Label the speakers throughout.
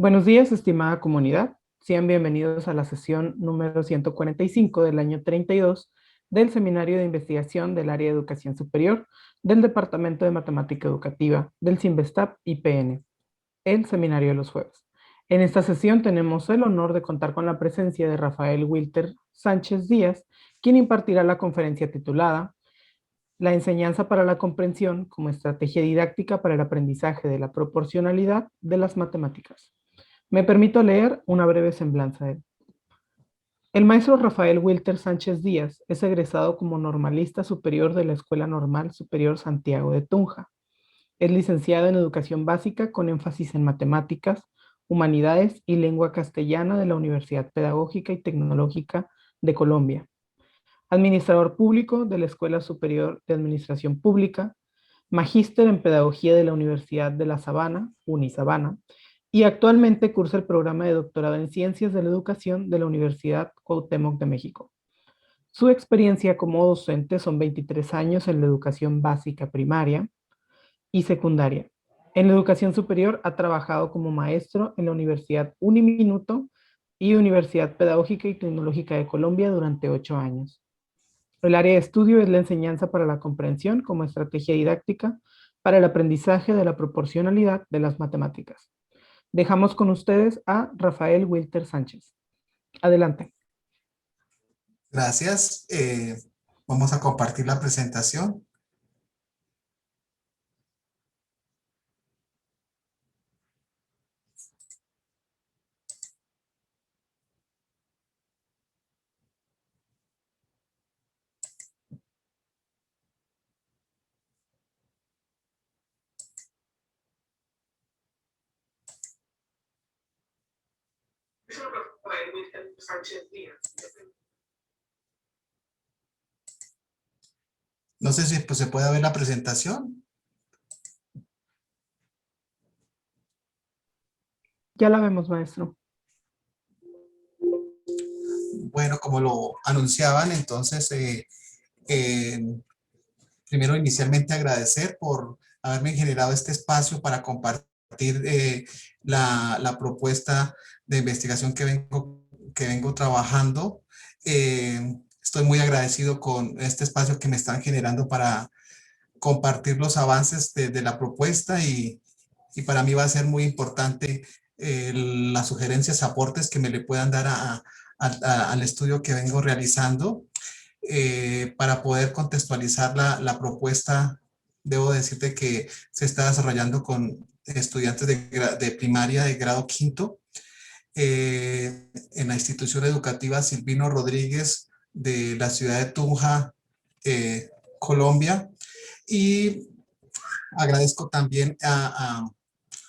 Speaker 1: Buenos días, estimada comunidad. Sean bienvenidos a la sesión número 145 del año 32 del Seminario de Investigación del Área de Educación Superior del Departamento de Matemática Educativa del CIMBESTAP IPN, el Seminario de los Jueves. En esta sesión tenemos el honor de contar con la presencia de Rafael Wilter Sánchez Díaz, quien impartirá la conferencia titulada La enseñanza para la comprensión como estrategia didáctica para el aprendizaje de la proporcionalidad de las matemáticas. Me permito leer una breve semblanza de él. El maestro Rafael Wilter Sánchez Díaz es egresado como normalista superior de la Escuela Normal Superior Santiago de Tunja. Es licenciado en Educación Básica con énfasis en Matemáticas, Humanidades y Lengua Castellana de la Universidad Pedagógica y Tecnológica de Colombia. Administrador público de la Escuela Superior de Administración Pública, magíster en Pedagogía de la Universidad de La Sabana, Unisabana, y actualmente cursa el programa de doctorado en Ciencias de la Educación de la Universidad Cuauhtémoc de México. Su experiencia como docente son 23 años en la educación básica primaria y secundaria. En la educación superior ha trabajado como maestro en la Universidad Uniminuto y Universidad Pedagógica y Tecnológica de Colombia durante 8 años. El área de estudio es la enseñanza para la comprensión como estrategia didáctica para el aprendizaje de la proporcionalidad de las matemáticas. Dejamos con ustedes a Rafael Wilter Sánchez. Adelante.
Speaker 2: Gracias. Vamos a compartir la presentación. No sé si pues, se puede ver la presentación.
Speaker 1: Ya la vemos, maestro.
Speaker 2: Bueno, como lo anunciaban, entonces, eh, primero inicialmente agradecer por haberme generado este espacio para compartir la propuesta de investigación que vengo trabajando. Estoy muy agradecido con este espacio que me están generando para compartir los avances de la propuesta y para mí va a ser muy importante las sugerencias, aportes que me le puedan dar al estudio que vengo realizando para poder contextualizar la propuesta. Debo decirte que se está desarrollando con estudiantes de primaria de grado quinto en la institución educativa Silvino Rodríguez de la ciudad de Tunja, Colombia. Y agradezco también a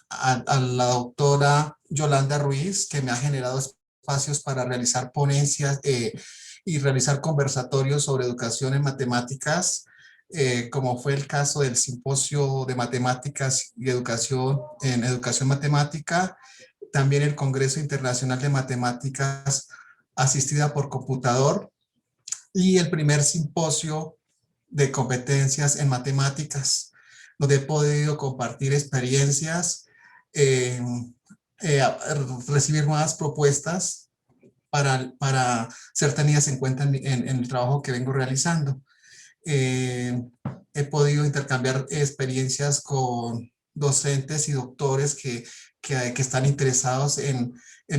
Speaker 2: la doctora Yolanda Ruiz, que me ha generado espacios para realizar ponencias y realizar conversatorios sobre educación en matemáticas, como fue el caso del simposio de matemáticas y educación en educación matemática, también el Congreso Internacional de Matemáticas asistida por computador y el primer simposio de competencias en matemáticas, donde he podido compartir experiencias, eh, eh, recibir nuevas propuestas para ser tenidas en cuenta en el trabajo que vengo realizando. Eh, He podido intercambiar experiencias con docentes y doctores que están interesados en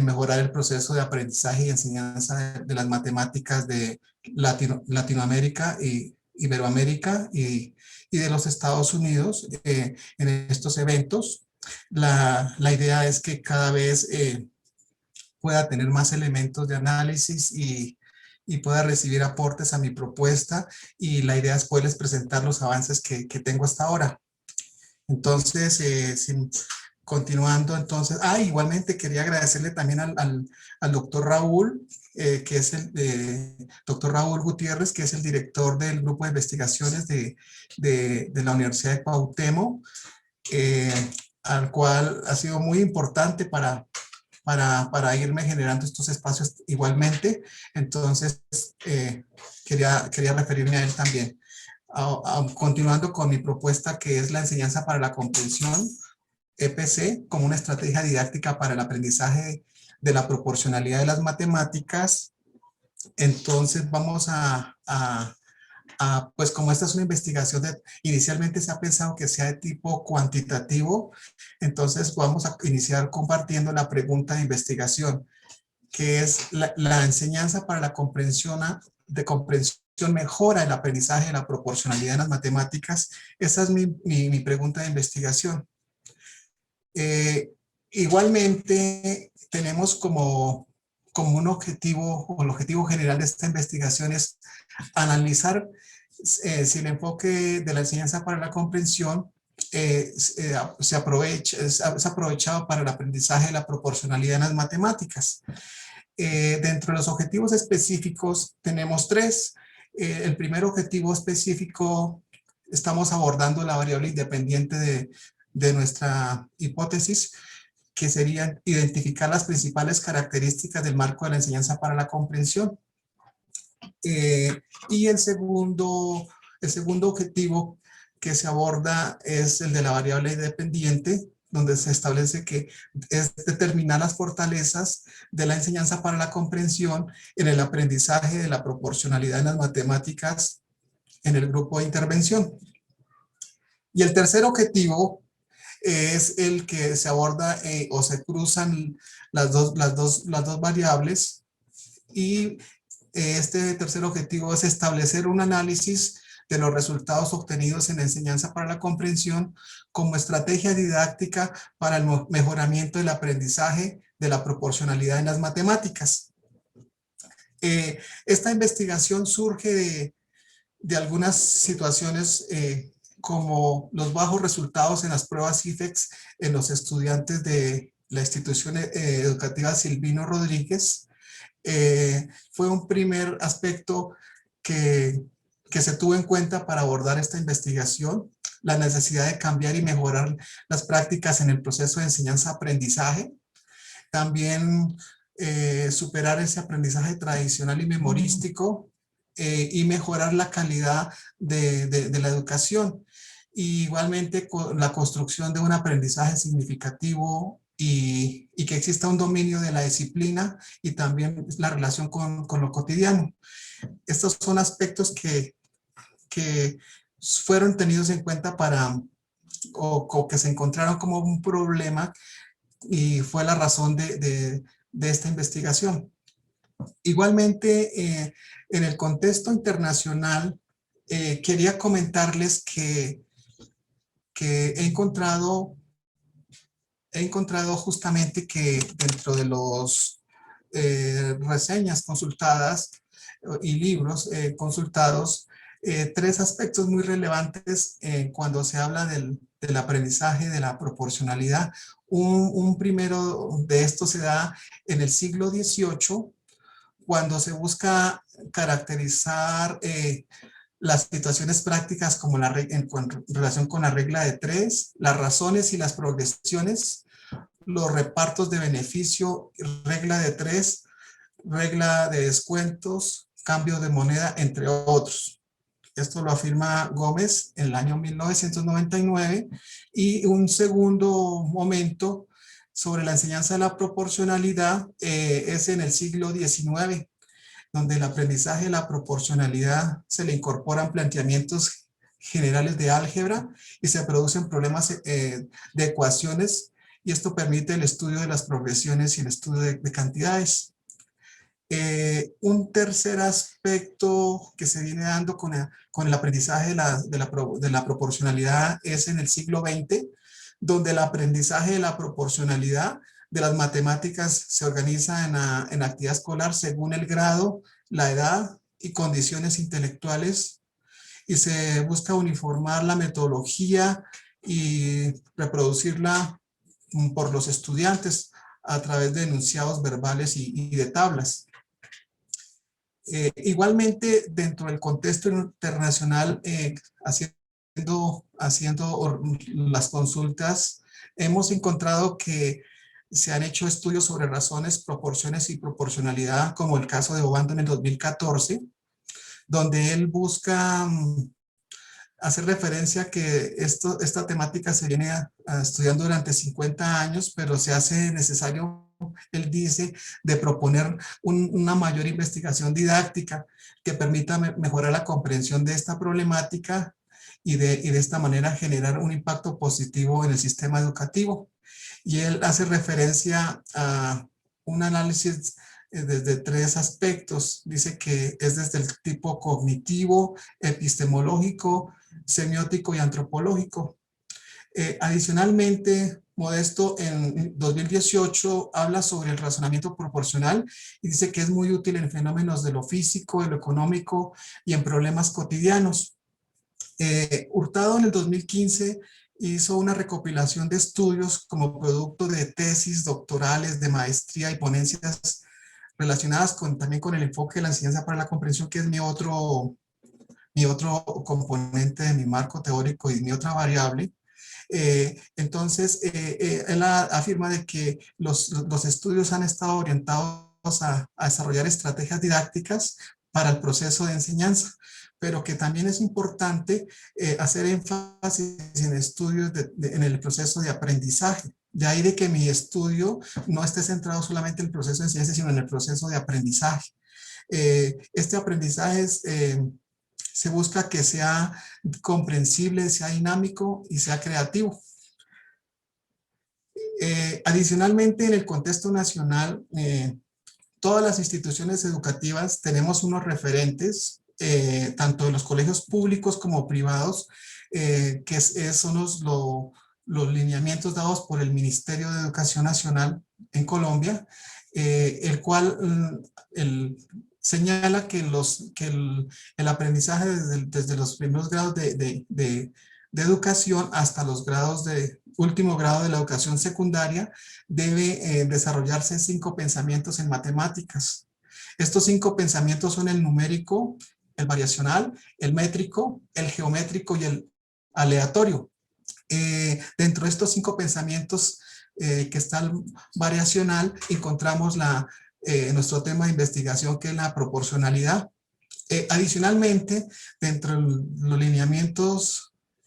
Speaker 2: mejorar el proceso de aprendizaje y enseñanza de las matemáticas de Latinoamérica y Iberoamérica y de los Estados Unidos en estos eventos. La idea es que cada vez pueda tener más elementos de análisis y pueda recibir aportes a mi propuesta, y la idea es poderles presentar los avances que tengo hasta ahora. Entonces, continuando, entonces, igualmente quería agradecerle también al doctor Raúl, que es el doctor Raúl Gutiérrez, que es el director del grupo de investigaciones de la Universidad de Cuauhtémoc, al cual ha sido muy importante para irme generando estos espacios igualmente. Entonces, quería referirme a él también. Continuando con mi propuesta, que es la enseñanza para la comprensión EPC como una estrategia didáctica para el aprendizaje de la proporcionalidad de las matemáticas. Entonces vamos pues como esta es una investigación, inicialmente se ha pensado que sea de tipo cuantitativo, entonces vamos a iniciar compartiendo la pregunta de investigación, que es la enseñanza para la comprensión mejora el aprendizaje de la proporcionalidad en las matemáticas. Esa es mi pregunta de investigación. Igualmente tenemos como un objetivo, o el objetivo general de esta investigación es analizar si el enfoque de la enseñanza para la comprensión es aprovechado para el aprendizaje de la proporcionalidad en las matemáticas. Dentro de los objetivos específicos tenemos tres. El primer objetivo específico, estamos abordando la variable independiente de nuestra hipótesis, que sería identificar las principales características del marco de la enseñanza para la comprensión. Y el segundo objetivo que se aborda es el de la variable independiente, donde se establece que es determinar las fortalezas de la enseñanza para la comprensión en el aprendizaje de la proporcionalidad en las matemáticas en el grupo de intervención. Y el tercer objetivo es el que se aborda o se cruzan las dos variables, y este tercer objetivo es establecer un análisis de los resultados obtenidos en la enseñanza para la comprensión como estrategia didáctica para el mejoramiento del aprendizaje de la proporcionalidad en las matemáticas. Esta investigación surge de algunas situaciones como los bajos resultados en las pruebas IFEX en los estudiantes de la institución educativa Silvino Rodríguez. Fue un primer aspecto que se tuvo en cuenta para abordar esta investigación, la necesidad de cambiar y mejorar las prácticas en el proceso de enseñanza-aprendizaje. También superar ese aprendizaje tradicional y memorístico y mejorar la calidad de la educación. Y igualmente la construcción de un aprendizaje significativo y que exista un dominio de la disciplina y también la relación con lo cotidiano. Estos son aspectos que fueron tenidos en cuenta o que se encontraron como un problema, y fue la razón de esta investigación. Igualmente, en el contexto internacional, quería comentarles que he encontrado justamente que dentro de los reseñas consultadas y libros consultados, tres aspectos muy relevantes cuando se habla del aprendizaje de la proporcionalidad. Un primero de estos se da en el siglo XVIII, cuando se busca caracterizar las situaciones prácticas como en relación con la regla de tres, las razones y las progresiones, los repartos de beneficio, regla de tres, regla de descuentos, cambio de moneda, entre otros. Esto lo afirma Gómez en el año 1999. Y un segundo momento sobre la enseñanza de la proporcionalidad es en el siglo XIX, donde el aprendizaje de la proporcionalidad se le incorporan planteamientos generales de álgebra y se producen problemas de ecuaciones, y esto permite el estudio de las progresiones y el estudio de cantidades. Un tercer aspecto que se viene dando con el aprendizaje de la proporcionalidad es en el siglo XX, donde el aprendizaje de la proporcionalidad de las matemáticas se organiza en actividad escolar según el grado, la edad y condiciones intelectuales, y se busca uniformar la metodología y reproducirla por los estudiantes a través de enunciados verbales y de tablas. Igualmente, dentro del contexto internacional, haciendo las consultas, hemos encontrado que se han hecho estudios sobre razones, proporciones y proporcionalidad, como el caso de Obando en el 2014, donde él busca hacer referencia a que esta temática se viene estudiando durante 50 años, pero se hace necesario, él dice, de proponer una mayor investigación didáctica que permita mejorar la comprensión de esta problemática y de esta manera generar un impacto positivo en el sistema educativo. Y él hace referencia a un análisis desde tres aspectos. Dice que es desde el tipo cognitivo, epistemológico, semiótico y antropológico. Adicionalmente, Modesto en 2018 habla sobre el razonamiento proporcional y dice que es muy útil en fenómenos de lo físico, de lo económico y en problemas cotidianos. Hurtado en el 2015 hizo una recopilación de estudios como producto de tesis doctorales, de maestría y ponencias relacionadas también con el enfoque de la enseñanza para la comprensión, que es mi otro componente de mi marco teórico y mi otra variable. Entonces, él afirma de que los estudios han estado orientados a desarrollar estrategias didácticas para el proceso de enseñanza, pero que también es importante hacer énfasis en estudios en el proceso de aprendizaje. De ahí de que mi estudio no esté centrado solamente en el proceso de enseñanza, sino en el proceso de aprendizaje. Este aprendizaje se busca que sea comprensible, sea dinámico y sea creativo. Adicionalmente, en el contexto nacional, todas las instituciones educativas tenemos unos referentes, tanto en los colegios públicos como privados, que son los lineamientos dados por el Ministerio de Educación Nacional en Colombia, el cual señala que el aprendizaje desde los primeros grados de educación hasta los grados de último grado de la educación secundaria debe desarrollarse 5 pensamientos en matemáticas. Estos 5 pensamientos son el numérico, el variacional, el métrico, el geométrico y el aleatorio. Dentro de estos 5 pensamientos que está el variacional, encontramos nuestro tema de investigación, que es la proporcionalidad. Adicionalmente, dentro de los lineamientos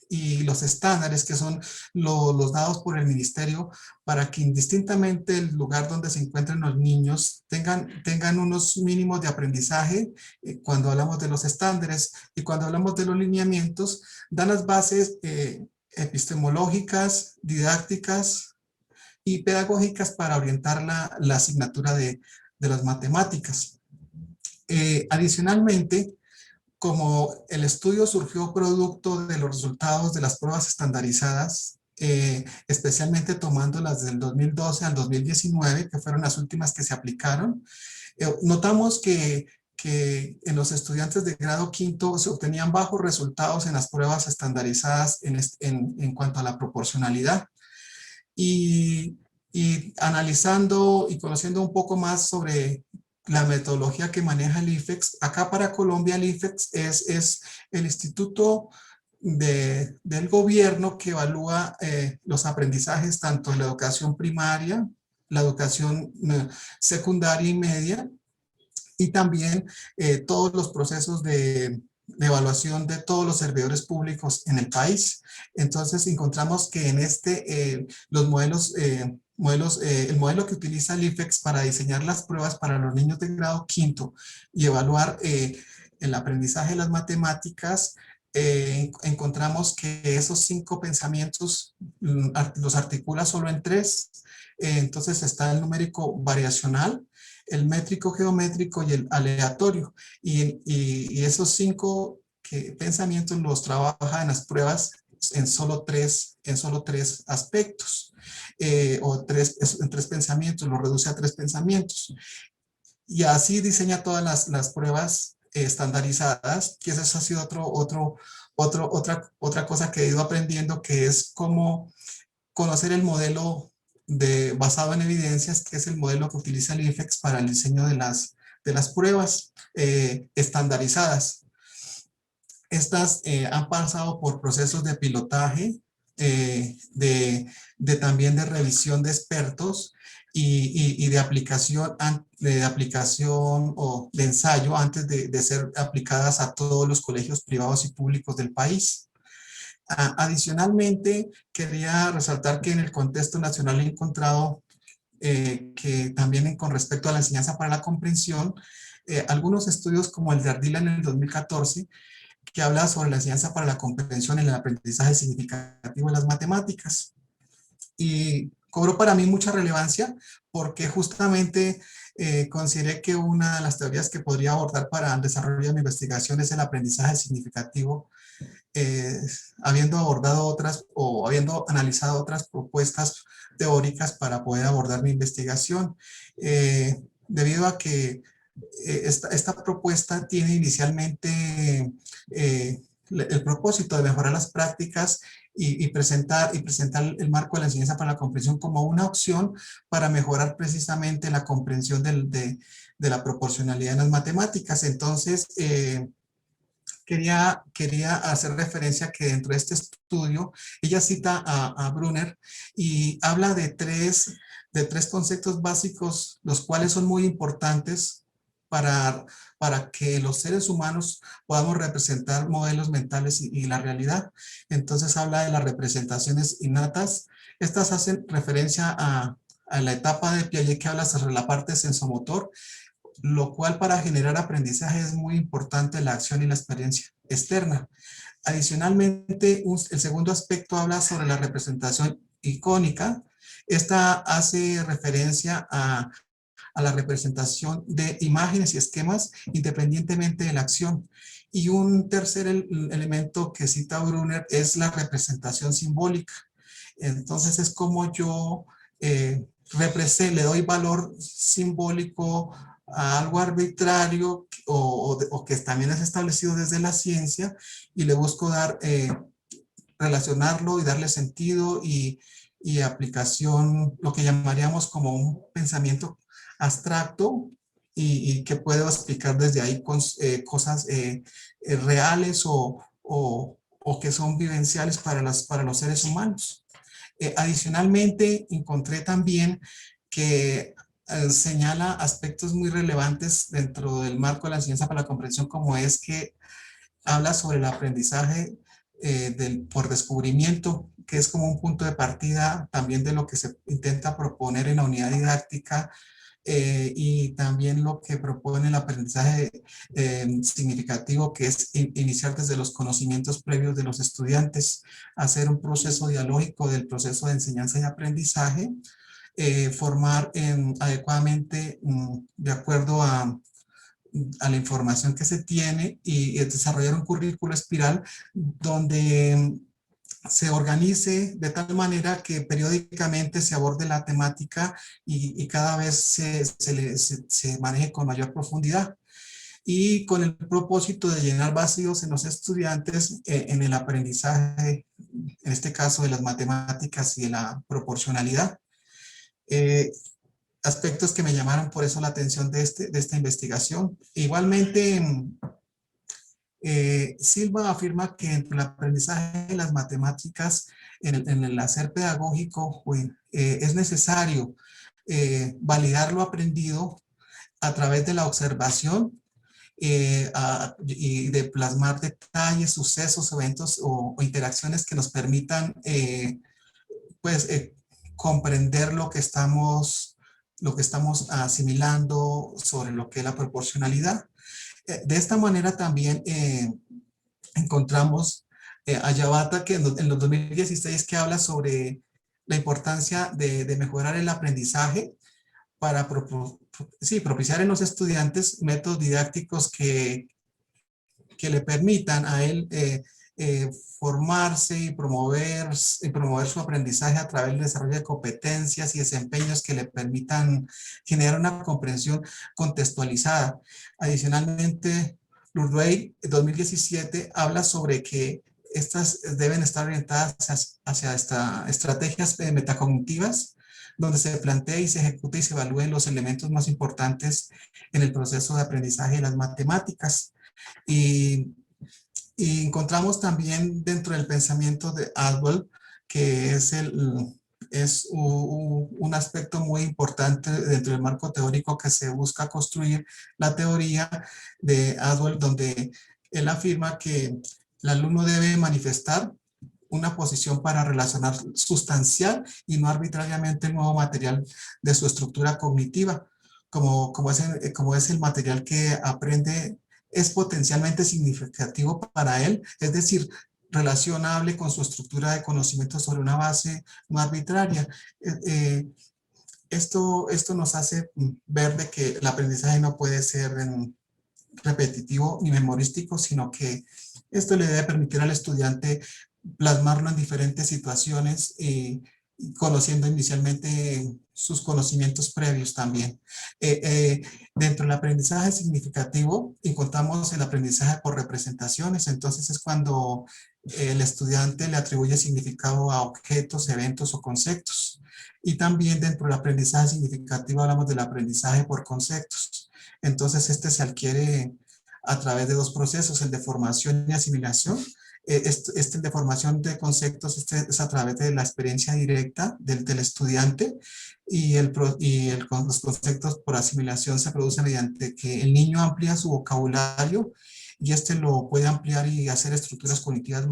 Speaker 2: y los estándares, que son los dados por el ministerio, para que indistintamente el lugar donde se encuentren los niños tengan unos mínimos de aprendizaje, cuando hablamos de los estándares, y cuando hablamos de los lineamientos, dan las bases epistemológicas, didácticas y pedagógicas para orientar la asignatura de las matemáticas. Adicionalmente, como el estudio surgió producto de los resultados de las pruebas estandarizadas, especialmente tomando las del 2012 al 2019, que fueron las últimas que se aplicaron, notamos que en los estudiantes de grado quinto se obtenían bajos resultados en las pruebas estandarizadas en cuanto a la proporcionalidad. Y analizando y conociendo un poco más sobre la metodología que maneja el IFEX, acá para Colombia el IFEX es el instituto del gobierno que evalúa los aprendizajes tanto en la educación primaria, la educación secundaria y media, y también todos los procesos de evaluación de todos los servidores públicos en el país. Entonces encontramos que en los modelos, el modelo que utiliza el IFEX para diseñar las pruebas para los niños de grado quinto y evaluar el aprendizaje de las matemáticas, encontramos que esos 5 pensamientos los articula solo en 3. Entonces está el numérico variacional, el métrico geométrico y el aleatorio. Y esos 5 pensamientos los trabaja en las pruebas en solo tres aspectos, o en 3 pensamientos, lo reduce a 3 pensamientos. Y así diseña todas las pruebas estandarizadas, que eso ha sido otra cosa que he ido aprendiendo, que es cómo conocer el modelo basado en evidencias, que es el modelo que utiliza el IFEX para el diseño de las pruebas estandarizadas. Estas han pasado por procesos de pilotaje, también de revisión de expertos y de aplicación o de ensayo antes de ser aplicadas a todos los colegios privados y públicos del país. Adicionalmente, quería resaltar que en el contexto nacional he encontrado que también con respecto a la enseñanza para la comprensión, algunos estudios como el de Ardila en el 2014, que habla sobre la enseñanza para la comprensión en el aprendizaje significativo de las matemáticas. Y cobró para mí mucha relevancia porque justamente consideré que una de las teorías que podría abordar para el desarrollo de mi investigación es el aprendizaje significativo, eh, habiendo abordado otras o habiendo analizado otras propuestas teóricas para poder abordar mi investigación. Debido a que esta propuesta tiene inicialmente el propósito de mejorar las prácticas y presentar el marco de la enseñanza para la comprensión como una opción para mejorar precisamente la comprensión de la proporcionalidad en las matemáticas. Entonces, quería hacer referencia que dentro de este estudio, ella cita a Brunner y habla de tres conceptos básicos, los cuales son muy importantes para que los seres humanos podamos representar modelos mentales y la realidad. Entonces habla de las representaciones innatas. Estas hacen referencia a la etapa de Piaget que habla sobre la parte sensomotor, lo cual para generar aprendizaje es muy importante la acción y la experiencia externa. Adicionalmente, el segundo aspecto habla sobre la representación icónica. Esta hace referencia a la representación de imágenes y esquemas independientemente de la acción. Y un tercer elemento que cita Brunner es la representación simbólica. Entonces es como yo le doy valor simbólico a algo arbitrario o que también es establecido desde la ciencia y le busco relacionarlo y darle sentido y aplicación, lo que llamaríamos como un pensamiento abstracto y que puedo explicar desde ahí cosas reales o que son vivenciales para los seres humanos. Adicionalmente, encontré también que señala aspectos muy relevantes dentro del marco de la enseñanza para la comprensión, como es que habla sobre el aprendizaje por descubrimiento, que es como un punto de partida también de lo que se intenta proponer en la unidad didáctica y también lo que propone el aprendizaje significativo, que es iniciar desde los conocimientos previos de los estudiantes, hacer un proceso dialógico del proceso de enseñanza y aprendizaje, formar adecuadamente de acuerdo a la información que se tiene y desarrollar un currículo espiral donde se organice de tal manera que periódicamente se aborde la temática y cada vez se maneje con mayor profundidad y con el propósito de llenar vacíos en los estudiantes en el aprendizaje, en este caso de las matemáticas y de la proporcionalidad. Eh, Aspectos que me llamaron por eso la atención de esta investigación. Igualmente, Silva afirma que entre el aprendizaje de las matemáticas en el hacer pedagógico es necesario validar lo aprendido a través de la observación y de plasmar detalles, sucesos, eventos o interacciones que nos permitan pues, comprender lo que estamos asimilando sobre lo que es la proporcionalidad. De esta manera también encontramos a Yabata que en los 2016 que habla sobre la importancia de mejorar el aprendizaje para propiciar en los estudiantes métodos didácticos que le permitan a él formarse y promover su aprendizaje a través del desarrollo de competencias y desempeños que le permitan generar una comprensión contextualizada. Adicionalmente, Lurdway, en 2017, habla sobre que estas deben estar orientadas hacia estrategias metacognitivas, donde se plantea y se ejecuta y se evalúen los elementos más importantes en el proceso de aprendizaje de las matemáticas. Y encontramos también dentro del pensamiento de Aldwell, que es un aspecto muy importante dentro del marco teórico que se busca construir la teoría de Aldwell, donde él afirma que el alumno debe manifestar una posición para relacionar sustancial y no arbitrariamente el nuevo material de su estructura cognitiva, como es el material que aprende, es potencialmente significativo para él, es decir, relacionable con su estructura de conocimiento sobre una base no arbitraria. Esto nos hace ver de que el aprendizaje no puede ser repetitivo ni memorístico, sino que esto le debe permitir al estudiante plasmarlo en diferentes situaciones, conociendo inicialmente sus conocimientos previos también. Dentro del aprendizaje significativo encontramos el aprendizaje por representaciones, entonces es cuando el estudiante le atribuye significado a objetos, eventos o conceptos. Y también dentro del aprendizaje significativo hablamos del aprendizaje por conceptos. Entonces este se adquiere a través de dos procesos, el de formación y asimilación. El de formación de conceptos es a través de la experiencia directa del estudiante y, los conceptos por asimilación se producen mediante que el niño amplía su vocabulario y lo puede ampliar y hacer estructuras cognitivas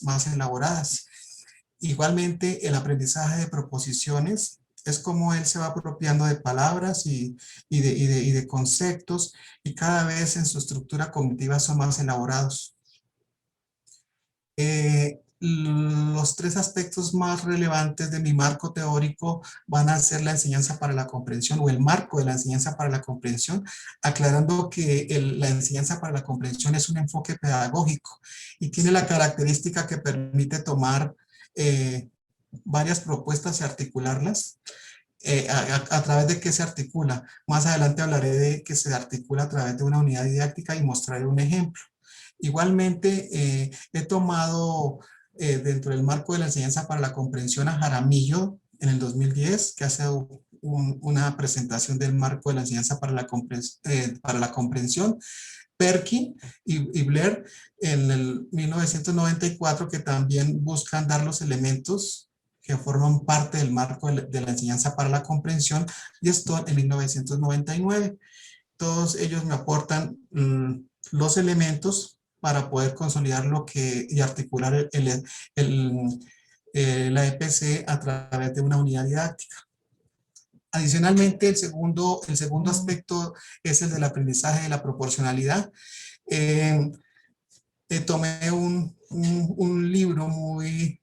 Speaker 2: más elaboradas. Igualmente, el aprendizaje de proposiciones es como él se va apropiando de palabras y de conceptos y cada vez en su estructura cognitiva son más elaborados. Los tres aspectos más relevantes de mi marco teórico van a ser la enseñanza para la comprensión o el marco de la enseñanza para la comprensión, aclarando que la enseñanza para la comprensión es un enfoque pedagógico y tiene la característica que permite tomar varias propuestas y articularlas. A través de qué se articula. Más adelante hablaré de que se articula a través de una unidad didáctica y mostraré un ejemplo. Igualmente, he tomado dentro del marco de la enseñanza para la comprensión a Jaramillo en el 2010, que hace una presentación del marco de la enseñanza para la comprensión. Perkin y Blair en el 1994, que también buscan dar los elementos que forman parte del marco de la enseñanza para la comprensión, y Stone en 1999. Todos ellos me aportan los elementos para poder consolidar y articular la EPC a través de una unidad didáctica. Adicionalmente, el segundo aspecto es el del aprendizaje de la proporcionalidad. Tomé un libro muy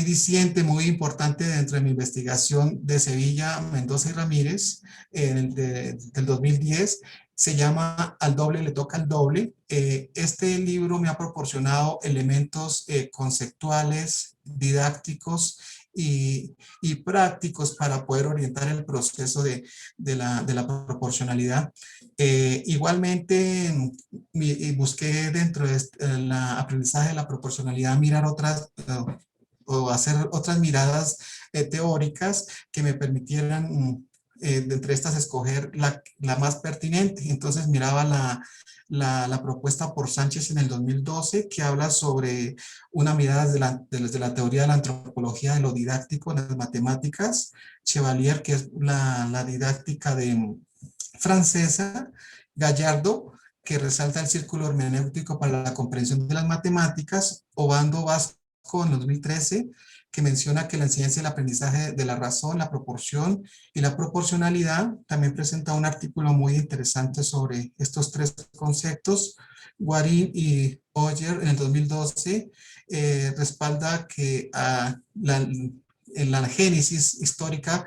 Speaker 2: diciente, muy importante dentro de mi investigación de Sevilla, Mendoza y Ramírez, del 2010, se llama Al doble le toca el doble. Este libro me ha proporcionado elementos conceptuales, didácticos y prácticos para poder orientar el proceso de la proporcionalidad. Igualmente, busqué dentro del aprendizaje de la proporcionalidad mirar o hacer otras miradas teóricas que me permitieran de entre estas escoger la más pertinente. Entonces miraba la propuesta por Sánchez en el 2012 que habla sobre una mirada desde la teoría de la antropología de lo didáctico en las matemáticas, Chevalier, que es la didáctica francesa, Gallardo, que resalta el círculo hermenéutico para la comprensión de las matemáticas, Obando Vasco en 2013, que menciona que la enseñanza y el aprendizaje de la razón, la proporción y la proporcionalidad. También presenta un artículo muy interesante sobre estos tres conceptos. Guarín y Oyer en el 2012 respalda que en la génesis histórica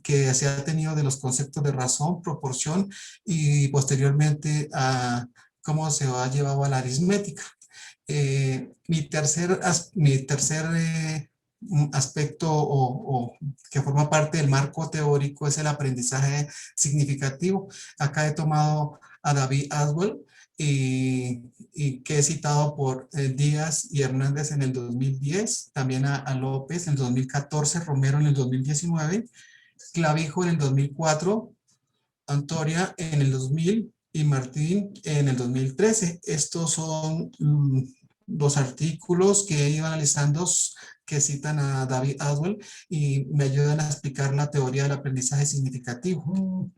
Speaker 2: que se ha tenido de los conceptos de razón, proporción y posteriormente a cómo se ha llevado a la aritmética. Mi tercer aspecto que forma parte del marco teórico es el aprendizaje significativo. Acá he tomado a David Aswell y que he citado por Díaz y Hernández en el 2010, también a López en el 2014, Romero en el 2019, Clavijo en el 2004, Antoria en el 2000 y Martín en el 2013. Estos son los artículos que he ido analizando que citan a David Aswell y me ayudan a explicar la teoría del aprendizaje significativo.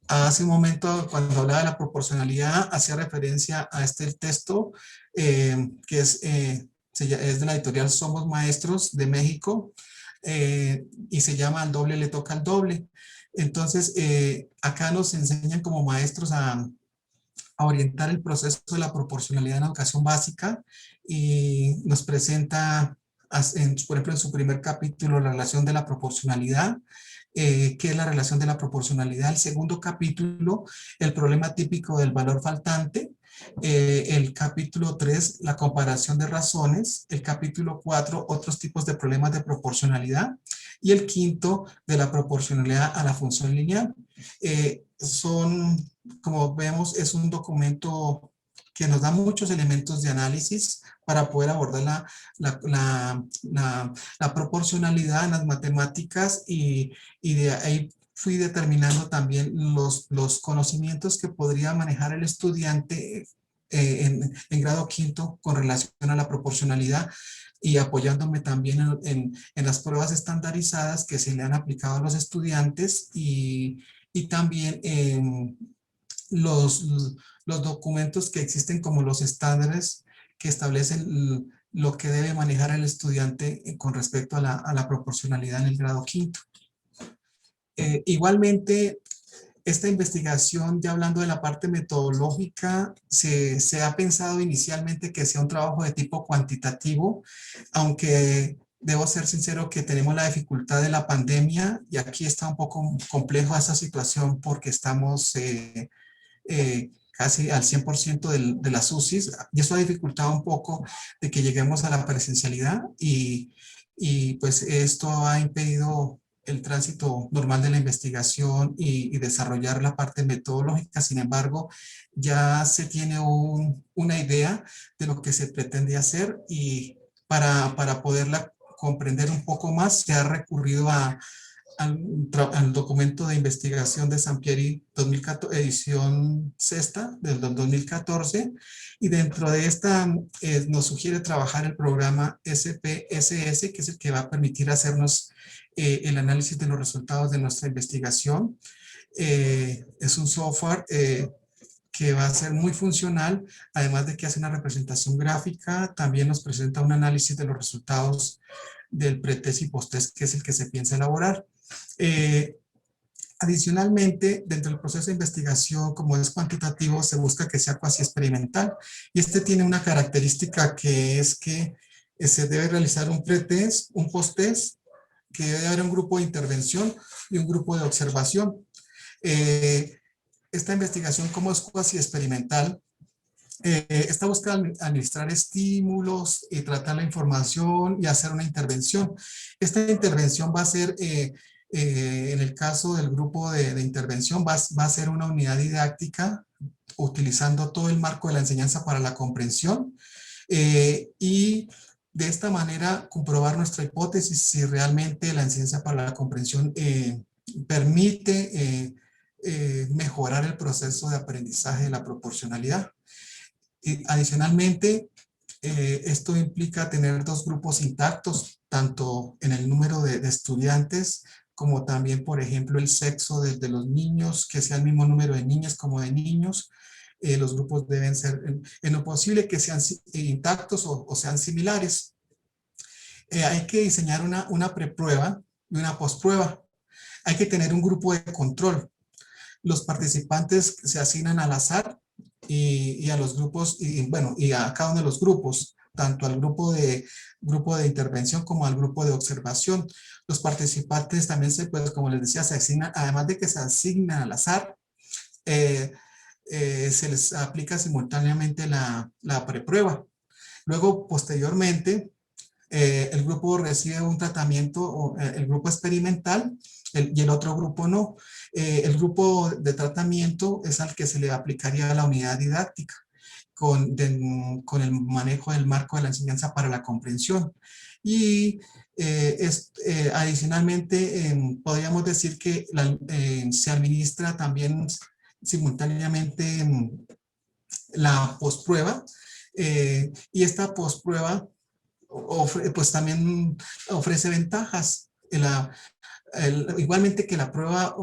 Speaker 2: Hace un momento, cuando hablaba de la proporcionalidad, hacía referencia a este texto que es de la editorial Somos Maestros de México, y se llama Al doble le toca al doble. Entonces, acá nos enseñan como maestros a orientar el proceso de la proporcionalidad en la educación básica, y nos presenta, por ejemplo, en su primer capítulo, la relación de la proporcionalidad. ¿Qué es la relación de la proporcionalidad? El segundo capítulo, el problema típico del valor faltante. El capítulo 3, la comparación de razones. El capítulo 4, otros tipos de problemas de proporcionalidad. Y el quinto, de la proporcionalidad a la función lineal. Como vemos, es un documento que nos da muchos elementos de análisis para poder abordar la proporcionalidad en las matemáticas, y de ahí fui determinando también los conocimientos que podría manejar el estudiante en grado quinto con relación a la proporcionalidad, y apoyándome también en las pruebas estandarizadas que se le han aplicado a los estudiantes, y también en los, los documentos que existen como los estándares que establecen lo que debe manejar el estudiante con respecto a la proporcionalidad en el grado quinto. Igualmente, esta investigación, ya hablando de la parte metodológica, se ha pensado inicialmente que sea un trabajo de tipo cuantitativo, aunque debo ser sincero que tenemos la dificultad de la pandemia, y aquí está un poco complejo esa situación porque estamos casi al 100% de las UCIs, y eso ha dificultado un poco de que lleguemos a la presencialidad, y pues esto ha impedido el tránsito normal de la investigación y desarrollar la parte metodológica. Sin embargo, ya se tiene una idea de lo que se pretende hacer, y para poderla comprender un poco más se ha recurrido al documento de investigación de Sampieri 2014, edición sexta del 2014, y dentro de esta nos sugiere trabajar el programa SPSS, que es el que va a permitir hacernos el análisis de los resultados de nuestra investigación. Es un software que va a ser muy funcional, además de que hace una representación gráfica, también nos presenta un análisis de los resultados del pretest y posttest, que es el que se piensa elaborar. Adicionalmente, dentro del proceso de investigación, como es cuantitativo, se busca que sea cuasi experimental, y este tiene una característica, que es que se debe realizar un pretest, un posttest, que debe haber un grupo de intervención y un grupo de observación. Esta investigación, como es cuasi experimental, esta busca administrar estímulos y tratar la información y hacer una intervención. Esta intervención va a ser, en el caso del grupo de intervención, va a ser una unidad didáctica utilizando todo el marco de la enseñanza para la comprensión, y de esta manera comprobar nuestra hipótesis si realmente la enseñanza para la comprensión permite mejorar el proceso de aprendizaje de la proporcionalidad. Y adicionalmente, esto implica tener dos grupos intactos, tanto en el número de estudiantes, como también, por ejemplo, el sexo de los niños, que sea el mismo número de niñas como de niños. Los grupos deben ser, en lo posible, que sean intactos o sean similares. Hay que diseñar una preprueba y una postprueba. Hay que tener un grupo de control. Los participantes se asignan al azar, y a los grupos, y bueno, y a cada uno de los grupos, tanto al grupo de intervención como al grupo de observación. Los participantes también pues como les decía, se asignan, además de que se asignan al azar, se les aplica simultáneamente la preprueba. Luego, posteriormente, el grupo recibe un tratamiento, el grupo experimental, y el otro grupo no. El grupo de tratamiento es al que se le aplicaría la unidad didáctica con el manejo del marco de la enseñanza para la comprensión. Y adicionalmente, podríamos decir que se administra también simultáneamente la postprueba, y esta postprueba pues también ofrece ventajas. Igualmente que la prueba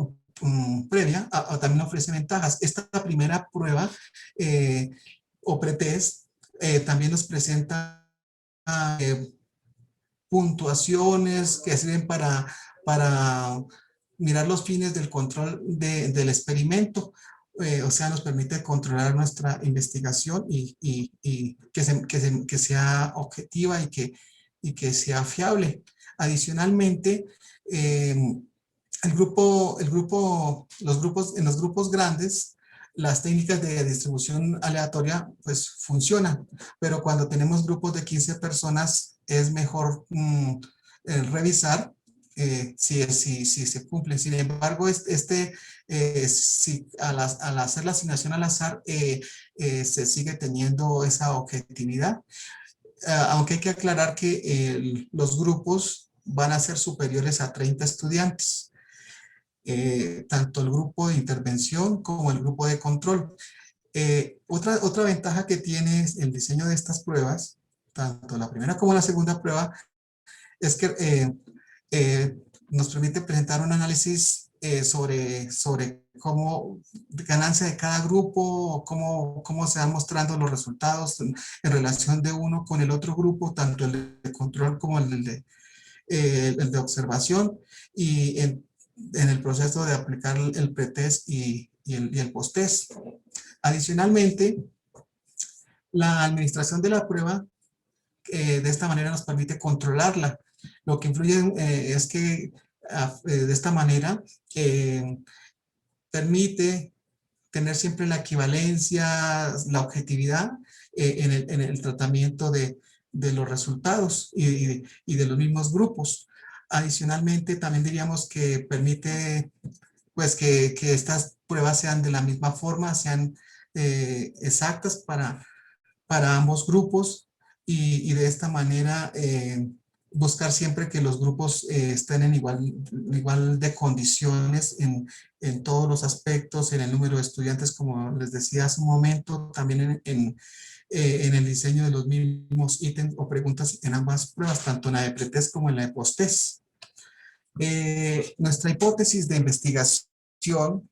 Speaker 2: previa, también ofrece ventajas. Esta primera prueba o pretest también nos presenta eh, puntuaciones que sirven para mirar los fines del control del experimento. O sea, nos permite controlar nuestra investigación y que sea objetiva y que sea fiable. Adicionalmente, eh, en los grupos grandes, las técnicas de distribución aleatoria pues funcionan, pero cuando tenemos grupos de 15 personas es mejor revisar si se cumple. Sin embargo, si al hacer la asignación al azar se sigue teniendo esa objetividad, aunque hay que aclarar que los grupos van a ser superiores a 30 estudiantes. Tanto el grupo de intervención como el grupo de control. Otra ventaja que tiene el diseño de estas pruebas, tanto la primera como la segunda prueba, es que nos permite presentar un análisis sobre cómo ganancia de cada grupo, cómo se van mostrando los resultados en relación de uno con el otro grupo, tanto el de control como el de observación, y en el proceso de aplicar el pretest y el posttest. Adicionalmente, la administración de la prueba de esta manera nos permite controlarla. Lo que influye es que de esta manera permite tener siempre la equivalencia, la objetividad en el tratamiento de los resultados y de los mismos grupos. Adicionalmente, también diríamos que permite pues que estas pruebas sean de la misma forma, sean exactas para ambos grupos y de esta manera buscar siempre que los grupos estén en igual de condiciones en todos los aspectos, en el número de estudiantes, como les decía hace un momento, también en el diseño de los mismos ítems o preguntas en ambas pruebas, tanto en la de pretest como en la de posttest. Nuestra hipótesis de investigación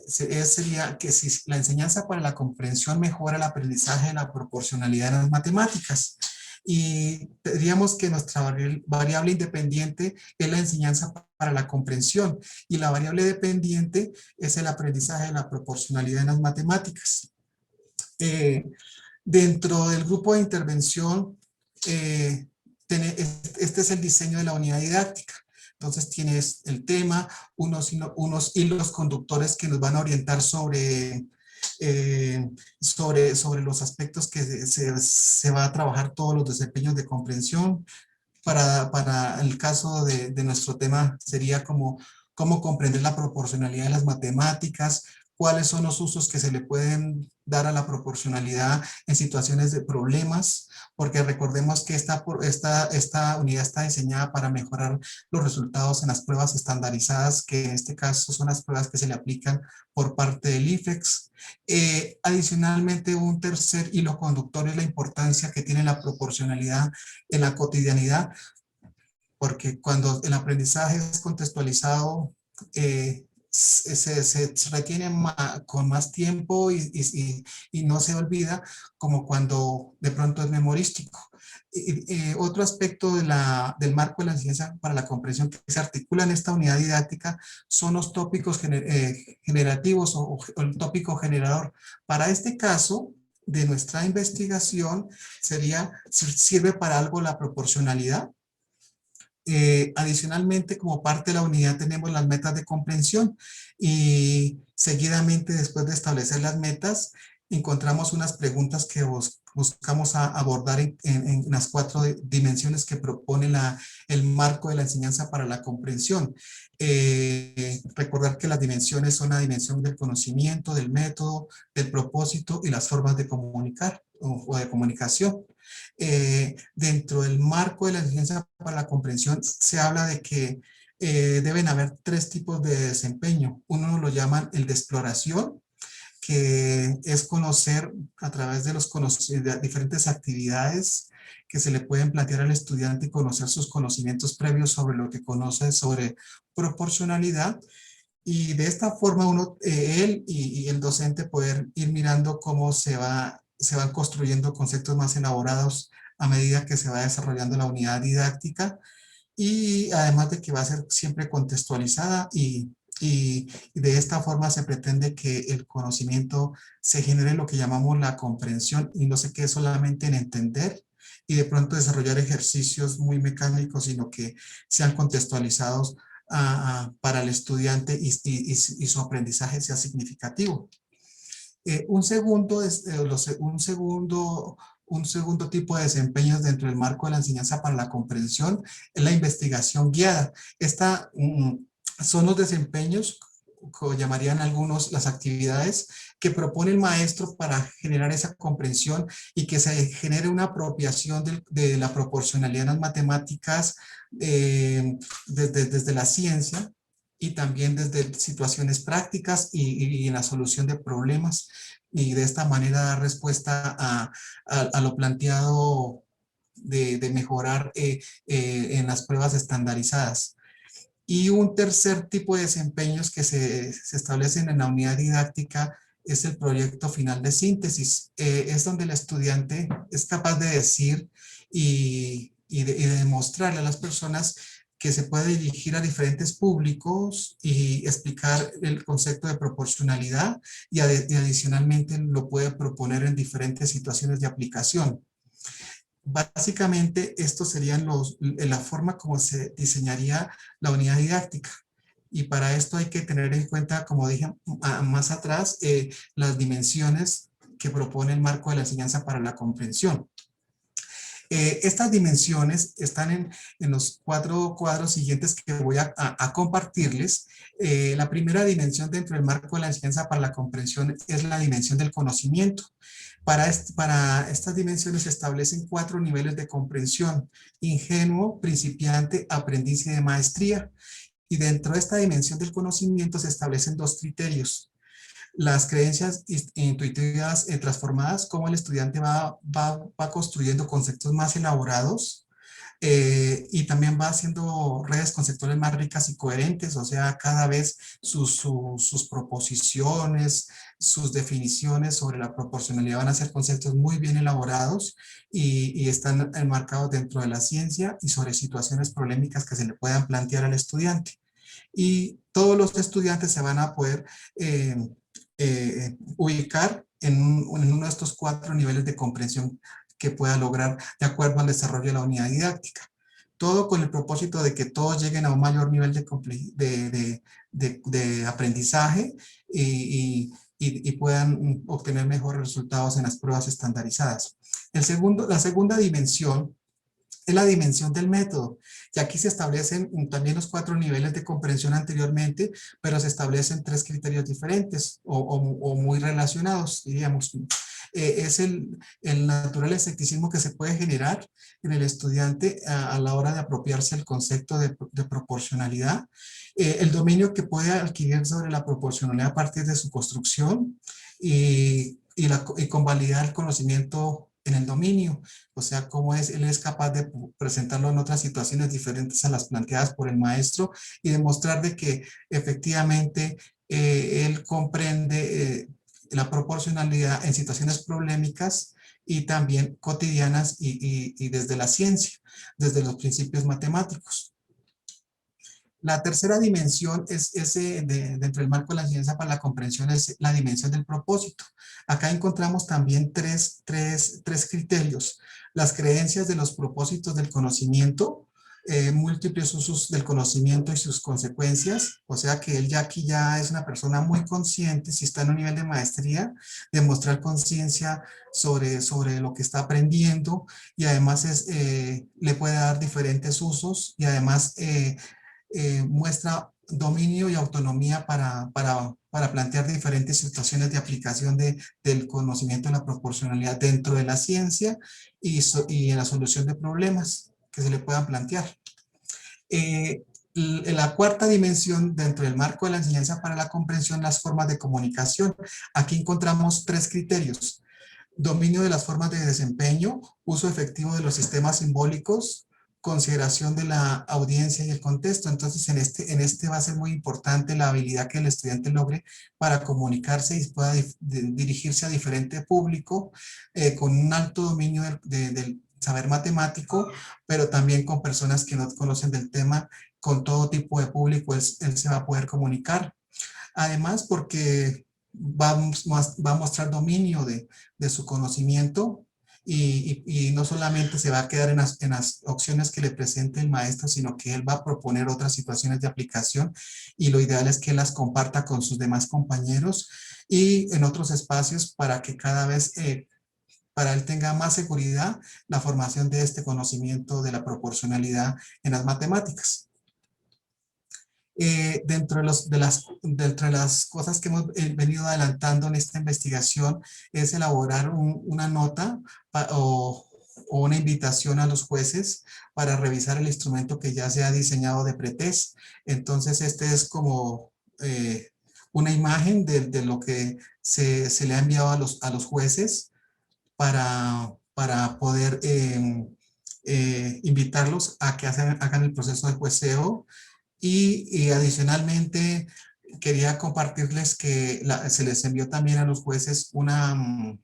Speaker 2: sería que si la enseñanza para la comprensión mejora el aprendizaje de la proporcionalidad en las matemáticas. Y diríamos que nuestra variable independiente es la enseñanza para la comprensión y la variable dependiente es el aprendizaje de la proporcionalidad en las matemáticas. Dentro del grupo de intervención, este es el diseño de la unidad didáctica. Entonces tienes el tema, unos hilos conductores que nos van a orientar sobre los aspectos que se va a trabajar todos los desempeños de comprensión. Para el caso de nuestro tema sería como cómo comprender la proporcionalidad de las matemáticas, cuáles son los usos que se le pueden dar a la proporcionalidad en situaciones de problemas, porque recordemos que esta unidad está diseñada para mejorar los resultados en las pruebas estandarizadas, que en este caso son las pruebas que se le aplican por parte del IFEX. Adicionalmente, un tercer hilo conductor es la importancia que tiene la proporcionalidad en la cotidianidad, porque cuando el aprendizaje es contextualizado, se retiene con más tiempo y no se olvida como cuando de pronto es memorístico. Otro aspecto del marco de la enseñanza para la comprensión que se articula en esta unidad didáctica son los tópicos generativos o el tópico generador. Para este caso de nuestra investigación sirve para algo la proporcionalidad. Adicionalmente, como parte de la unidad tenemos las metas de comprensión y seguidamente, después de establecer las metas, encontramos unas preguntas que buscamos abordar en las 4 dimensiones que propone el marco de la enseñanza para la comprensión. Recordar que las dimensiones son la dimensión del conocimiento, del método, del propósito y las formas de comunicar o de comunicación. Dentro del marco de la enseñanza para la comprensión se habla de que deben haber 3 tipos de desempeño. Uno lo llaman el de exploración, que es conocer a través de de diferentes actividades que se le pueden plantear al estudiante y conocer sus conocimientos previos sobre lo que conoce sobre proporcionalidad. Y de esta forma él y el docente poder ir mirando cómo se va se van construyendo conceptos más elaborados a medida que se va desarrollando la unidad didáctica, y además de que va a ser siempre contextualizada y de esta forma se pretende que el conocimiento se genere lo que llamamos la comprensión y no se quede solamente en entender y de pronto desarrollar ejercicios muy mecánicos, sino que sean contextualizados para el estudiante y su aprendizaje sea significativo. Un segundo tipo de desempeños dentro del marco de la enseñanza para la comprensión es la investigación guiada. Son los desempeños, como llamarían algunos, las actividades que propone el maestro para generar esa comprensión y que se genere una apropiación de la proporcionalidad en las matemáticas desde la ciencia, y también desde situaciones prácticas y en la solución de problemas, y de esta manera dar respuesta a lo planteado de mejorar en las pruebas estandarizadas. Y un tercer tipo de desempeños que se establecen en la unidad didáctica es el proyecto final de síntesis. Es donde el estudiante es capaz de decir y de demostrarle a las personas que se puede dirigir a diferentes públicos y explicar el concepto de proporcionalidad y adicionalmente lo puede proponer en diferentes situaciones de aplicación. Básicamente, estos serían la forma como se diseñaría la unidad didáctica. Y para esto hay que tener en cuenta, como dije más atrás, las dimensiones que propone el marco de la enseñanza para la comprensión. Estas dimensiones están en los 4 cuadros siguientes que voy a compartirles. La primera dimensión dentro del marco de la enseñanza para la comprensión es la dimensión del conocimiento. Para estas dimensiones se establecen 4 niveles de comprensión: ingenuo, principiante, aprendiz y de maestría. Y dentro de esta dimensión del conocimiento se establecen 2 criterios: las creencias intuitivas transformadas, cómo el estudiante va construyendo conceptos más elaborados, y también va haciendo redes conceptuales más ricas y coherentes, o sea, cada vez sus proposiciones, sus definiciones sobre la proporcionalidad van a ser conceptos muy bien elaborados y están enmarcados dentro de la ciencia y sobre situaciones polémicas que se le puedan plantear al estudiante. Y todos los estudiantes se van a poder ubicar en uno de estos 4 niveles de comprensión que pueda lograr de acuerdo al desarrollo de la unidad didáctica. Todo con el propósito de que todos lleguen a un mayor nivel de aprendizaje y puedan obtener mejores resultados en las pruebas estandarizadas. La segunda dimensión es la dimensión del método. Y aquí se establecen también los 4 niveles de comprensión anteriormente, pero se establecen 3 criterios diferentes o muy relacionados, diríamos. Es el natural escepticismo que se puede generar en el estudiante a la hora de apropiarse el concepto de proporcionalidad, el dominio que puede adquirir sobre la proporcionalidad a partir de su construcción y convalidar el conocimiento en el dominio, o sea, cómo él es capaz de presentarlo en otras situaciones diferentes a las planteadas por el maestro y demostrar de que efectivamente él comprende la proporcionalidad en situaciones problemáticas y también cotidianas y desde la ciencia, desde los principios matemáticos. La tercera dimensión dentro del marco de la enseñanza para la comprensión es la dimensión del propósito. Acá encontramos también tres criterios: las creencias de los propósitos del conocimiento, múltiples usos del conocimiento y sus consecuencias, o sea que él aquí ya es una persona muy consciente, si está en un nivel de maestría, de mostrar conciencia sobre lo que está aprendiendo, y además le puede dar diferentes usos y además muestra dominio y autonomía para plantear diferentes situaciones de aplicación del conocimiento de la proporcionalidad dentro de la ciencia y en la solución de problemas que se le puedan plantear. La cuarta dimensión dentro del marco de la enseñanza para la comprensión, las formas de comunicación. Aquí encontramos 3 criterios: dominio de las formas de desempeño, uso efectivo de los sistemas simbólicos, consideración de la audiencia y el contexto. Entonces, en este va a ser muy importante la habilidad que el estudiante logre para comunicarse y pueda dirigirse a diferente público con un alto dominio del saber matemático, pero también con personas que no conocen del tema, con todo tipo de público, él se va a poder comunicar. Además, porque va a mostrar dominio de su conocimiento y no solamente se va a quedar en las opciones que le presente el maestro, sino que él va a proponer otras situaciones de aplicación y lo ideal es que él las comparta con sus demás compañeros y en otros espacios para que cada vez para él tenga más seguridad la formación de este conocimiento de la proporcionalidad en las matemáticas. Dentro de las cosas que hemos venido adelantando en esta investigación es elaborar una nota o una invitación a los jueces para revisar el instrumento que ya se ha diseñado de pretest. Entonces, este es como una imagen de lo que se le ha enviado a los jueces para poder invitarlos a que hagan el proceso de jueceo. Y adicionalmente quería compartirles que se les envió también a los jueces una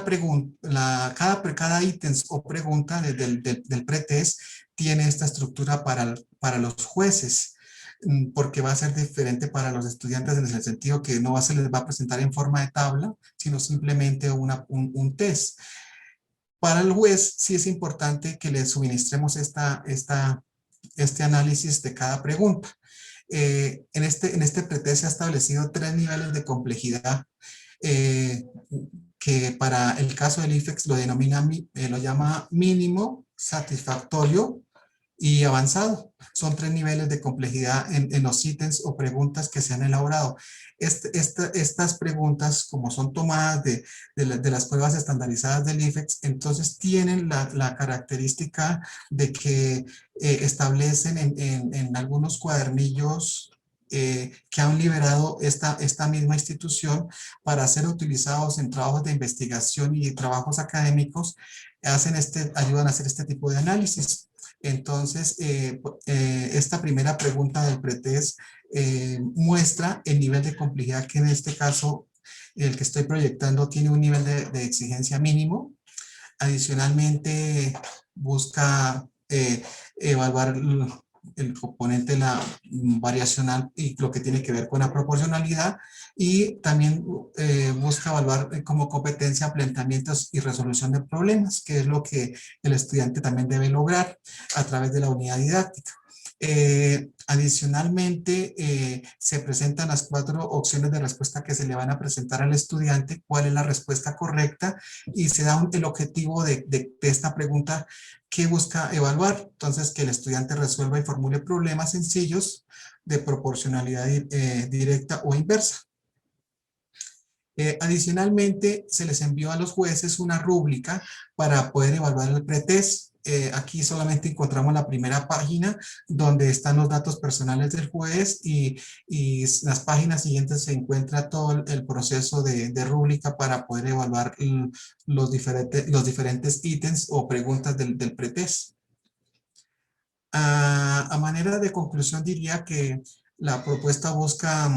Speaker 2: pregunta. Cada ítem o pregunta del pretest tiene esta estructura para los jueces, porque va a ser diferente para los estudiantes en el sentido que no se les va a presentar en forma de tabla, sino simplemente un test. Para el juez sí es importante que le suministremos este análisis de cada pregunta. En este pretest se ha establecido 3 niveles de complejidad que para el caso del IFEX lo llama mínimo, satisfactorio y avanzado. Son 3 niveles de complejidad en los ítems o preguntas que se han elaborado. Estas preguntas, como son tomadas de las pruebas estandarizadas del IFEX, entonces tienen la característica de que establecen en algunos cuadernillos que han liberado esta misma institución para ser utilizados en trabajos de investigación y trabajos académicos, ayudan a hacer este tipo de análisis. Entonces, esta primera pregunta del pretest muestra el nivel de complejidad que en este caso, el que estoy proyectando, tiene un nivel de exigencia mínimo. Adicionalmente, busca evaluar el componente variacional y lo que tiene que ver con la proporcionalidad, y también busca evaluar como competencia planteamientos y resolución de problemas, que es lo que el estudiante también debe lograr a través de la unidad didáctica. Adicionalmente, se presentan las 4 opciones de respuesta que se le van a presentar al estudiante, cuál es la respuesta correcta, y se da el objetivo de esta pregunta que busca evaluar. Entonces, que el estudiante resuelva y formule problemas sencillos de proporcionalidad directa o inversa. Adicionalmente, se les envió a los jueces una rúbrica para poder evaluar el pretest. Aquí solamente encontramos la primera página donde están los datos personales del juez, y las páginas siguientes se encuentra todo el proceso de rúbrica para poder evaluar los diferentes ítems o preguntas del pretest. A manera de conclusión, diría que la propuesta busca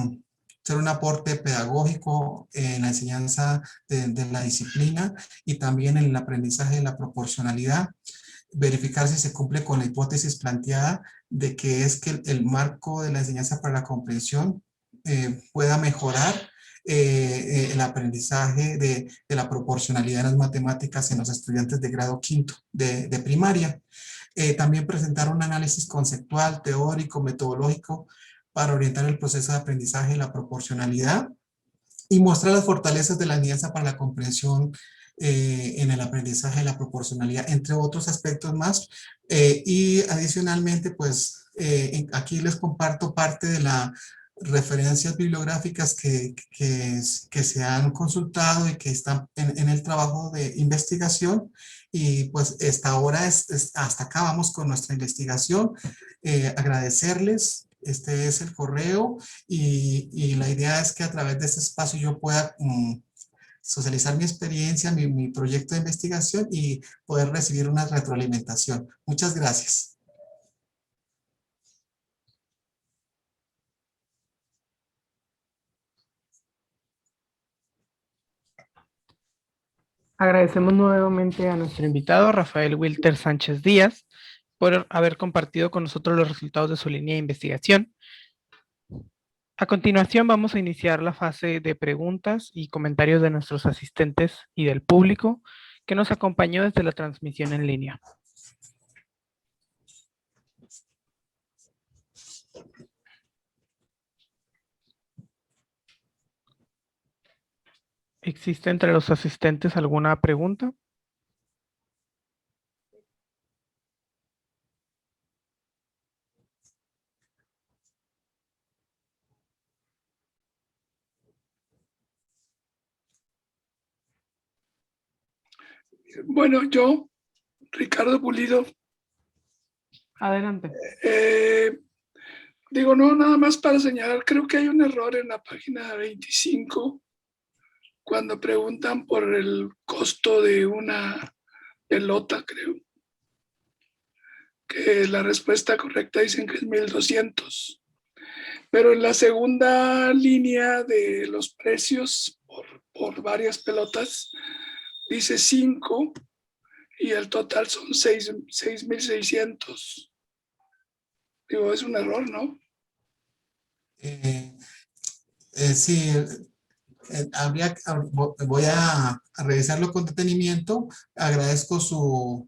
Speaker 2: ser un aporte pedagógico en la enseñanza de la disciplina y también en el aprendizaje de la proporcionalidad, verificar si se cumple con la hipótesis planteada de que es que el marco de la enseñanza para la comprensión pueda mejorar el aprendizaje de la proporcionalidad en las matemáticas en los estudiantes de grado quinto de primaria. También presentar un análisis conceptual, teórico, metodológico para orientar el proceso de aprendizaje de la proporcionalidad y mostrar las fortalezas de la alianza para la comprensión en el aprendizaje de la proporcionalidad, entre otros aspectos más. Y adicionalmente, pues aquí les comparto parte de las referencias bibliográficas que se han consultado y que están en el trabajo de investigación. Y pues hasta acá vamos con nuestra investigación. Agradecerles. Este es el correo y la idea es que a través de este espacio yo pueda socializar mi experiencia, mi proyecto de investigación y poder recibir una retroalimentación. Muchas gracias.
Speaker 1: Agradecemos nuevamente a nuestro invitado, Rafael Wilter Sánchez Díaz, por haber compartido con nosotros los resultados de su línea de investigación. A continuación vamos a iniciar la fase de preguntas y comentarios de nuestros asistentes y del público que nos acompañó desde la transmisión en línea. ¿Existe entre los asistentes alguna pregunta?
Speaker 3: Bueno, yo, Ricardo Pulido.
Speaker 1: Adelante.
Speaker 3: Digo, no, nada más para señalar, creo que hay un error en la página 25 cuando preguntan por el costo de una pelota, creo. Que la respuesta correcta dicen que es 1,200. Pero en la segunda línea de los precios por varias pelotas, dice 5 y el total son 6,600. Digo, es un error, ¿no?
Speaker 2: Sí, voy a revisarlo con detenimiento. Agradezco su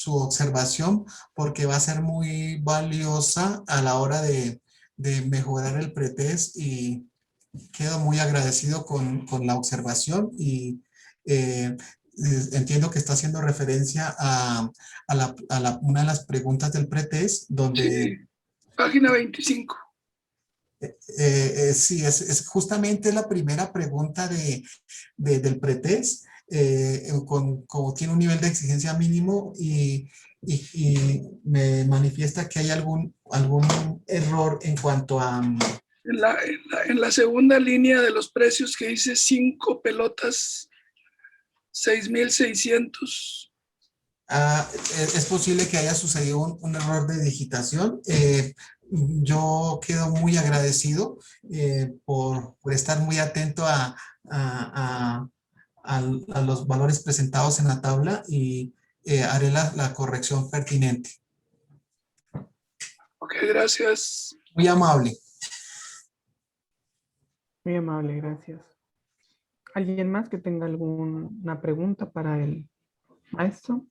Speaker 2: observación porque va a ser muy valiosa a la hora de mejorar el pretest y quedo muy agradecido con la observación y entiendo que está haciendo referencia a una de las preguntas del pretest donde...
Speaker 3: Sí, página 25.
Speaker 2: Sí, es justamente la primera pregunta del pretest, como tiene un nivel de exigencia mínimo y me manifiesta que hay algún error en cuanto a...
Speaker 3: En la segunda línea de los precios que dice 5 pelotas, 6,600.
Speaker 2: Es posible que haya sucedido un error de digitación. Yo quedo muy agradecido por estar muy atento a, a los valores presentados en la tabla y haré la corrección pertinente.
Speaker 3: Ok, gracias.
Speaker 2: Muy amable.
Speaker 1: Muy amable, gracias. ¿Alguien más que tenga alguna pregunta para el maestro?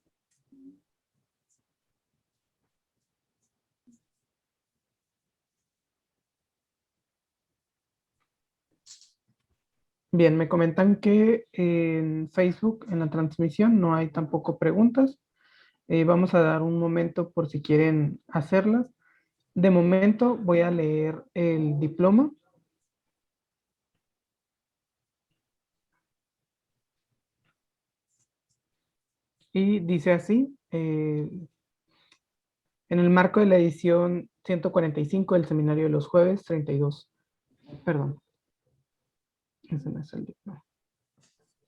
Speaker 1: Bien, me comentan que en Facebook, en la transmisión, no hay tampoco preguntas. Vamos a dar un momento por si quieren hacerlas. De momento voy a leer el diploma. Y dice así, en el marco de la edición 145 del Seminario de los Jueves 32. Perdón. Ese no es el diploma.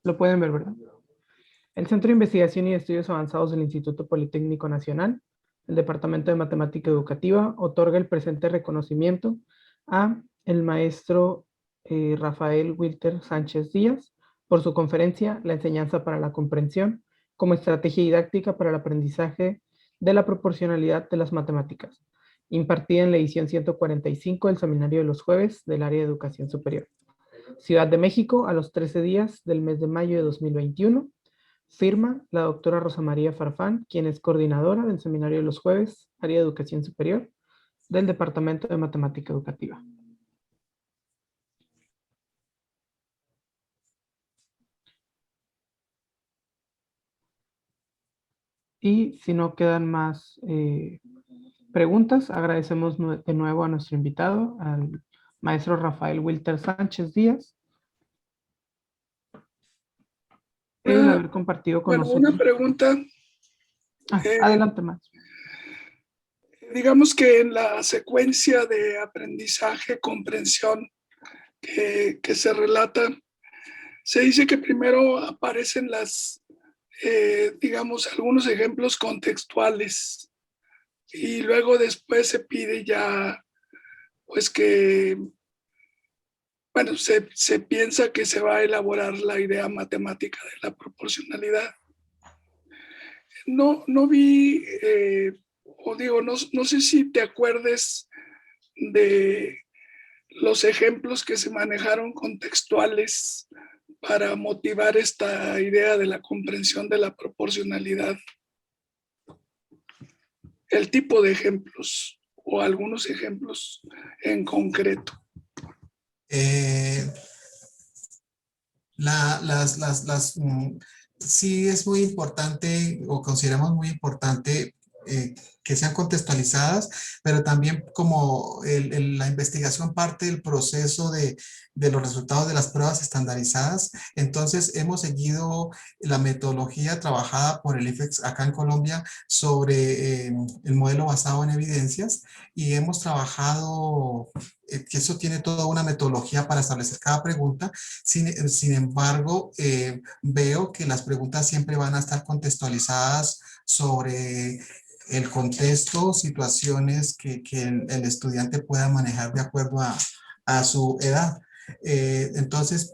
Speaker 1: Lo pueden ver, ¿verdad? El Centro de Investigación y Estudios Avanzados del Instituto Politécnico Nacional, el Departamento de Matemática Educativa, otorga el presente reconocimiento a el maestro Rafael Wilter Sánchez Díaz por su conferencia La enseñanza para la comprensión como estrategia didáctica para el aprendizaje de la proporcionalidad de las matemáticas, impartida en la edición 145 del Seminario de los Jueves del Área de Educación Superior. Ciudad de México, a los 13 días del mes de mayo de 2021. Firma la doctora Rosa María Farfán, quien es coordinadora del Seminario de los Jueves, Área de Educación Superior, del Departamento de Matemática Educativa. Y si no quedan más preguntas, agradecemos de nuevo a nuestro invitado, al maestro Rafael Wilter Sánchez Díaz, el haber compartido con nosotros.
Speaker 3: Una pregunta.
Speaker 1: Adelante, maestro.
Speaker 3: Digamos que en la secuencia de aprendizaje, comprensión que se relata, Se dice que primero aparecen digamos, algunos ejemplos contextuales y luego después se pide ya, pues que, bueno, se piensa que se va a elaborar la idea matemática de la proporcionalidad. No vi, o digo, no sé si te acuerdes de los ejemplos que se manejaron contextuales para motivar esta idea de la comprensión de la proporcionalidad. El tipo de ejemplos o algunos ejemplos en concreto.
Speaker 2: Eh, sí es muy importante o consideramos muy importante que sean contextualizadas, pero también como la investigación parte del proceso de los resultados de las pruebas estandarizadas, entonces hemos seguido la metodología trabajada por el IFEX acá en Colombia sobre el modelo basado en evidencias y hemos trabajado que eso tiene toda una metodología para establecer cada pregunta. Sin embargo, veo que las preguntas siempre van a estar contextualizadas sobre el contexto, situaciones que el estudiante pueda manejar de acuerdo a su edad. Entonces,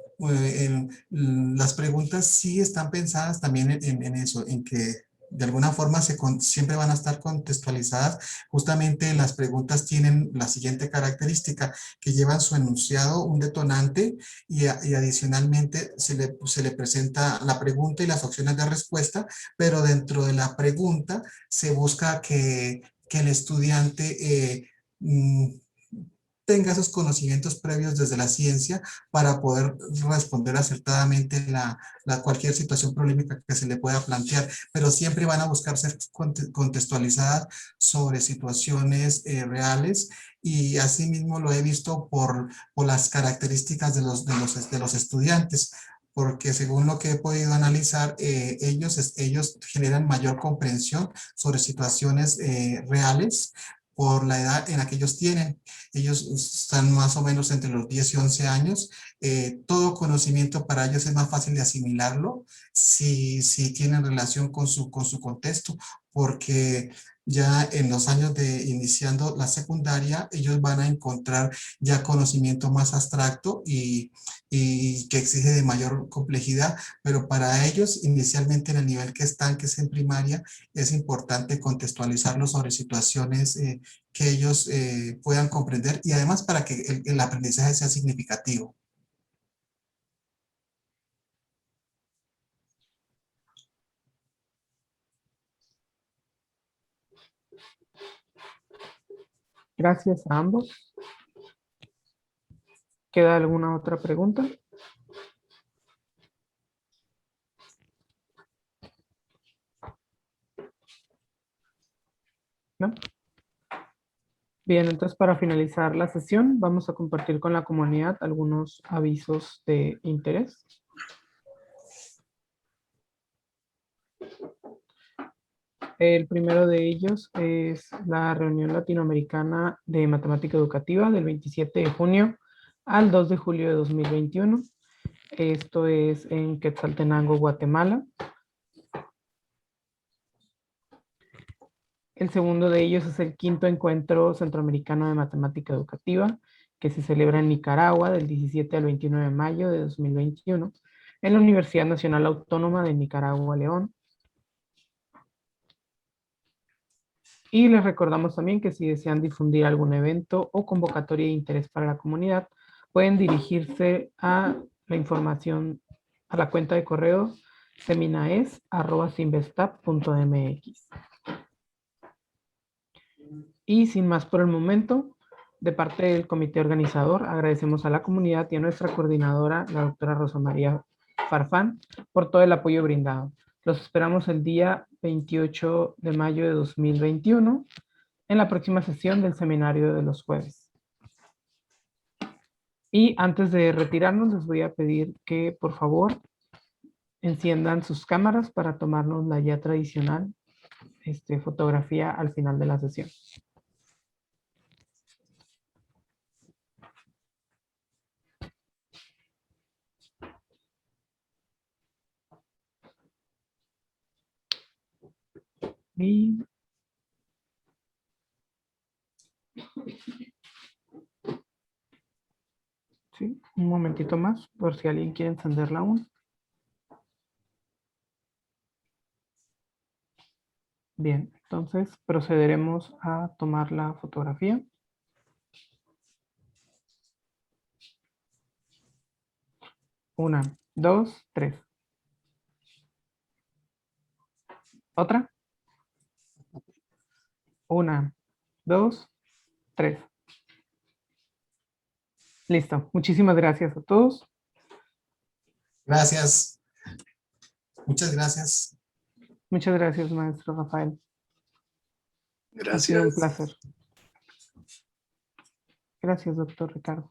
Speaker 2: las preguntas sí están pensadas también en eso, en que de alguna forma siempre van a estar contextualizadas. Justamente las preguntas tienen la siguiente característica, que llevan su enunciado, un detonante, y adicionalmente se le presenta la pregunta y las opciones de respuesta, pero dentro de la pregunta se busca que el estudiante tenga esos conocimientos previos desde la ciencia para poder responder acertadamente cualquier situación problemática que se le pueda plantear, pero siempre van a buscar ser contextualizadas sobre situaciones reales, y asimismo lo he visto por las características de los estudiantes, porque según lo que he podido analizar, ellos generan mayor comprensión sobre situaciones reales por la edad en la que ellos tienen. Ellos están más o menos entre los 10 y 11 años. Todo conocimiento para ellos es más fácil de asimilarlo si tienen relación con su contexto, porque ya en los años de iniciando la secundaria, ellos van a encontrar ya conocimiento más abstracto y que exige de mayor complejidad, pero para ellos inicialmente en el nivel que están, que es en primaria, es importante contextualizarlo sobre situaciones que ellos puedan comprender, y además para que el aprendizaje sea significativo.
Speaker 1: Gracias a ambos. ¿Queda alguna otra pregunta? ¿No? Bien, entonces para finalizar la sesión vamos a compartir con la comunidad algunos avisos de interés. El primero de ellos es la reunión latinoamericana de matemática educativa del 27 de junio al 2 de julio de 2021. Esto es en Quetzaltenango, Guatemala. El segundo de ellos es el quinto encuentro centroamericano de matemática educativa, que se celebra en Nicaragua del 17 al 29 de mayo de 2021 en la Universidad Nacional Autónoma de Nicaragua, León. Y les recordamos también que si desean difundir algún evento o convocatoria de interés para la comunidad, pueden dirigirse a la información a la cuenta de correo seminaes@sinvestap.mx. Y sin más por el momento, de parte del comité organizador, agradecemos a la comunidad y a nuestra coordinadora, la doctora Rosa María Farfán, por todo el apoyo brindado. Los esperamos el día 28 de mayo de 2021 en la próxima sesión del seminario de los jueves. Y antes de retirarnos, les voy a pedir que, por favor, enciendan sus cámaras para tomarnos la ya tradicional fotografía al final de la sesión. Y sí, un momentito más por si alguien quiere encenderla aún. Bien, entonces procederemos a tomar la fotografía. Una, dos, tres. ¿Otra? Una, dos, tres. Listo. Muchísimas gracias a todos.
Speaker 2: Gracias. Muchas gracias.
Speaker 1: Muchas gracias, maestro Rafael. Ha sido un
Speaker 3: Gracias.
Speaker 1: placer. Gracias, doctor Ricardo.